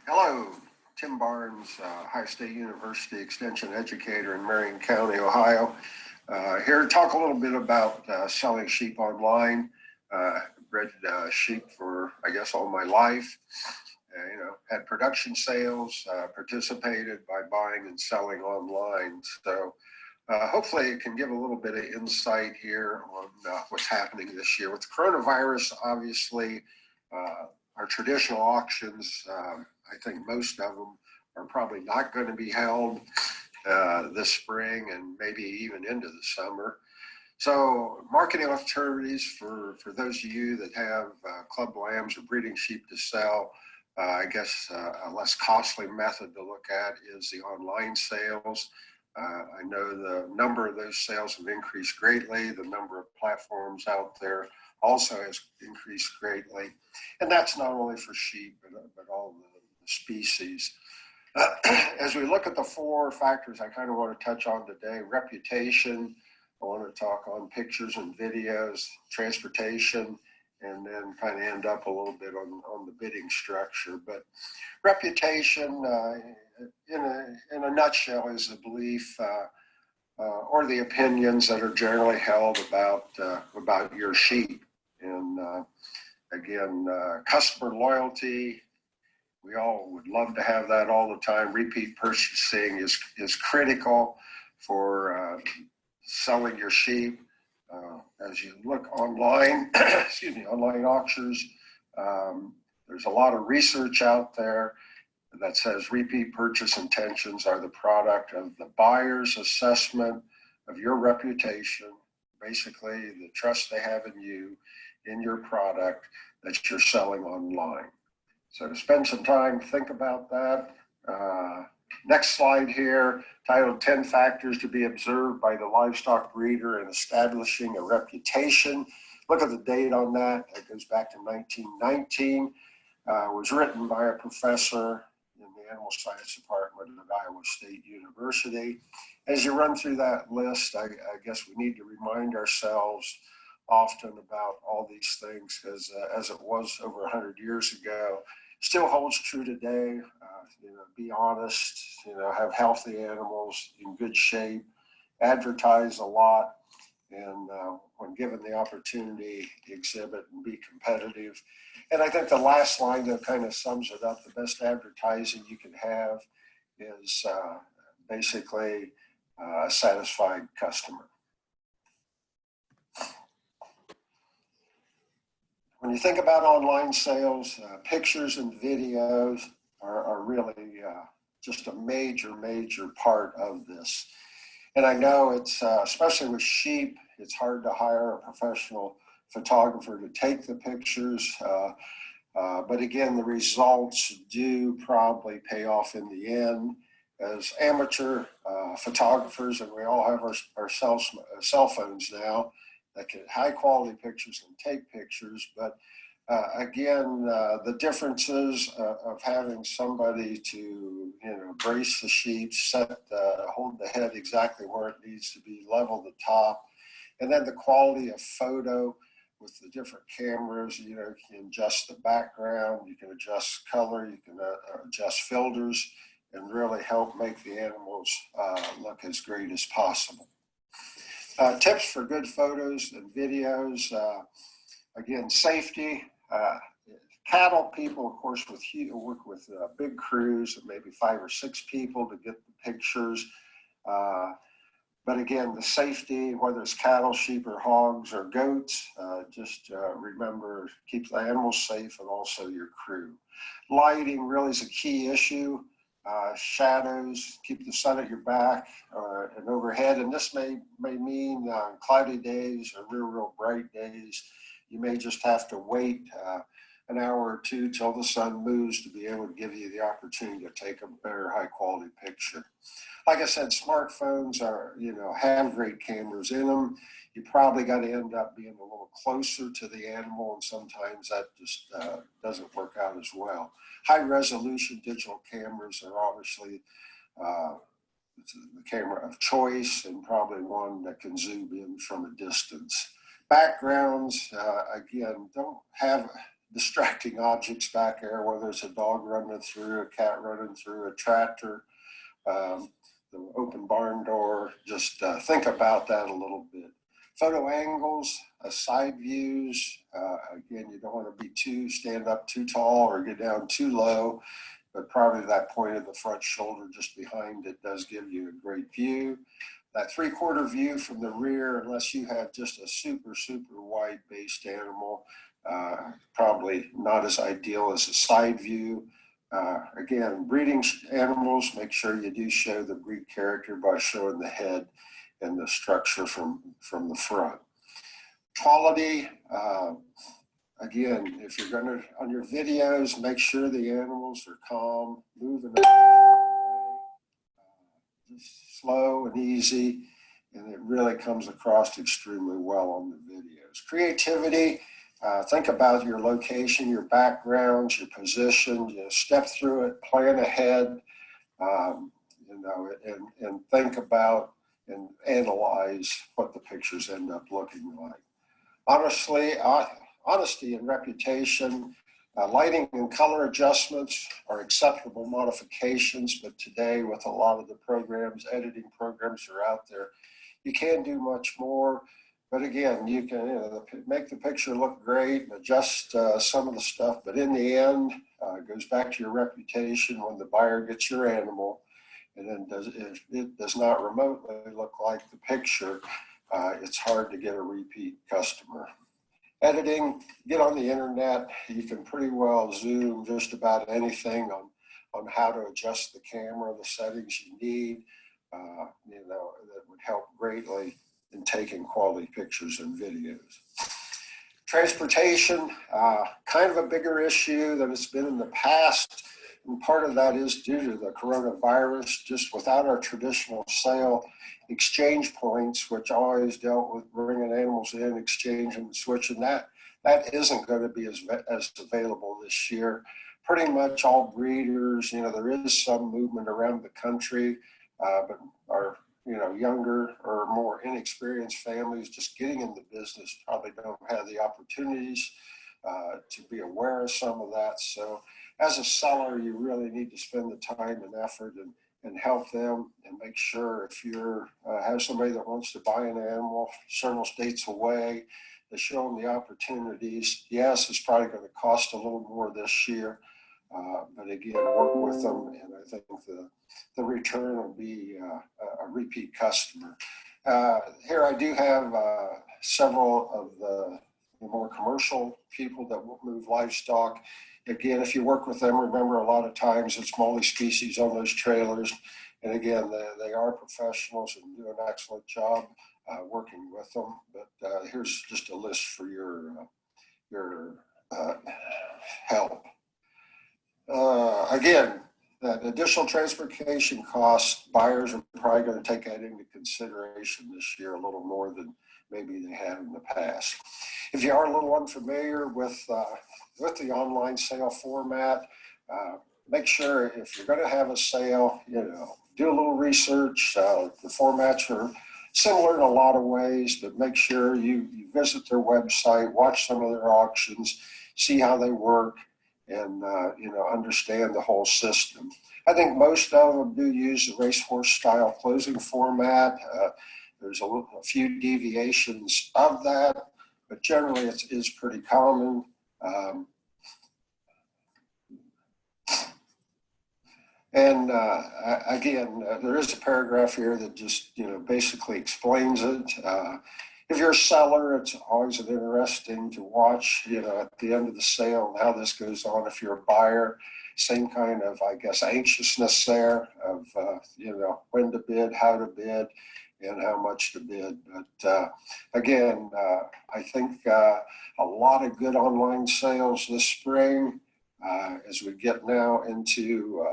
Hello, Tim Barnes, Ohio State University Extension Educator in Marion County, Ohio. Here to talk a little bit about selling sheep online. Bred sheep for, I guess, all my life. Had production sales, participated by buying and selling online. So hopefully it can give a little bit of insight here on what's happening this year. With coronavirus, obviously, our traditional auctions, I think most of them are probably not going to be held this spring and maybe even into the summer. So marketing opportunities for those of you that have club lambs or breeding sheep to sell, I guess a less costly method to look at is the online sales. I know the number of those sales have increased greatly. The number of platforms out there also has increased greatly. And that's not only for sheep, but all the species. As we look at the four factors I kind of want to touch on today: reputation, I want to talk on pictures and videos, transportation, and then kind of end up a little bit on the bidding structure. But reputation, in a nutshell, is the belief or the opinions that are generally held about your sheep. And again, customer loyalty. We all would love to have that all the time. Repeat purchasing is critical for selling your sheep. As you look online, online auctions, there's a lot of research out there that says repeat purchase intentions are the product of the buyer's assessment of your reputation, basically the trust they have in you, in your product that you're selling online. So to spend some time, think about that. Next slide here, titled 10 Factors to be Observed by the Livestock Breeder in Establishing a Reputation. Look at the date on that. It goes back to 1919. It was written by a professor in the Animal Science Department at Iowa State University. As you run through that list, I guess we need to remind ourselves often about all these things, because as it was over 100 years ago, still holds true today. Be honest, have healthy animals in good shape, advertise a lot, and when given the opportunity, exhibit and be competitive. And I think the last line that kind of sums it up: the best advertising you can have is basically a satisfied customer. When you think about online sales, pictures and videos are really just a major, major part of this. And I know it's, especially with sheep, it's hard to hire a professional photographer to take the pictures. But again, the results do probably pay off in the end. As amateur photographers, and we all have our cell phones now that get high quality pictures and take pictures. But again, the differences of having somebody to brace the sheep, hold the head exactly where it needs to be, level the top, and then the quality of photo with the different cameras. You can adjust the background, you can adjust color, you can adjust filters, and really help make the animals look as great as possible. Tips for good photos and videos. Again, safety. Cattle people, of course, work with big crews of maybe 5 or 6 people to get the pictures. But again, the safety, whether it's cattle, sheep, or hogs, or goats, just remember, keep the animals safe and also your crew. Lighting really is a key issue. Shadows, keep the sun at your back and overhead. And this may mean on cloudy days or real bright days, you may just have to wait an hour or two till the sun moves to be able to give you the opportunity to take a better high quality picture. Like I said, smartphones have great cameras in them. You probably got to end up being a little closer to the animal, and sometimes that just doesn't work out as well. High resolution digital cameras are obviously the camera of choice, and probably one that can zoom in from a distance. Backgrounds, again, don't have distracting objects back there, whether it's a dog running through, a cat running through, a tractor, the open barn door. Just think about that a little bit. Photo angles, side views. Again, you don't want to be stand up too tall or get down too low, but probably that point of the front shoulder just behind it does give you a great view. That 3/4 view from the rear, unless you have just a super wide based animal, probably not as ideal as a side view. Again, breeding animals, make sure you do show the breed character by showing the head and the structure from the front. Quality, again, if you're going to, on your videos, make sure the animals are calm, moving just slow and easy, and it really comes across extremely well on the videos. Creativity, think about your location, your backgrounds, your position, step through it, plan ahead, and think about and analyze what the pictures end up looking like. Honesty and reputation, lighting and color adjustments are acceptable modifications, but today with a lot of the programs, editing programs are out there, you can't do much more. But again, you can make the picture look great and adjust some of the stuff, but in the end, it goes back to your reputation. When the buyer gets your animal, and then if it does not remotely look like the picture, it's hard to get a repeat customer. Editing, get on the internet. You can pretty well zoom just about anything on how to adjust the camera, the settings you need. That would help greatly in taking quality pictures and videos. Transportation, kind of a bigger issue than it's been in the past. And part of that is due to the coronavirus. Just without our traditional sale exchange points, which always dealt with bringing animals in, exchanging and switching, that isn't going to be as available this year. Pretty much all breeders, there is some movement around the country, but our younger or more inexperienced families just getting in the business probably don't have the opportunities to be aware of some of that. So as a seller, you really need to spend the time and effort and help them, and make sure if you have somebody that wants to buy an animal several states away, to show them the opportunities. Yes, it's probably going to cost a little more this year, but again, work with them, and I think the return will be a repeat customer. Here I do have several of the more commercial people that will move livestock. Again, if you work with them, remember a lot of times it's multi-species on those trailers. And again, they are professionals and do an excellent job working with them. But here's just a list for your help. Again, that additional transportation costs, buyers are probably going to take that into consideration this year a little more than maybe they have in the past. If you are a little unfamiliar with the online sale format, make sure if you're going to have a sale, do a little research. The formats are similar in a lot of ways, but make sure you visit their website, watch some of their auctions, see how they work, and understand the whole system. I think most of them do use the racehorse style closing format. There's a few deviations of that, but generally it is pretty common. Again, there is a paragraph here that just basically explains it. If you're a seller, it's always interesting to watch, at the end of the sale and how this goes on. If you're a buyer, same kind of, I guess, anxiousness there of, when to bid, how to bid, and how much to bid. But again, I think a lot of good online sales this spring as we get now into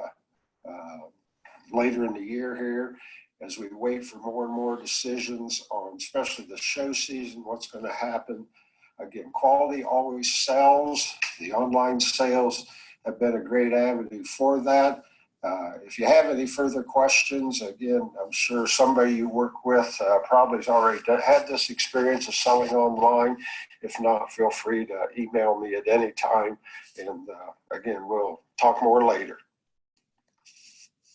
later in the year here, as we wait for more and more decisions on especially the show season, what's going to happen. Again, quality always sells. The online sales have been a great avenue for that. If you have any further questions, again, I'm sure somebody you work with probably has already had this experience of selling online. If not, feel free to email me at any time. And again, we'll talk more later.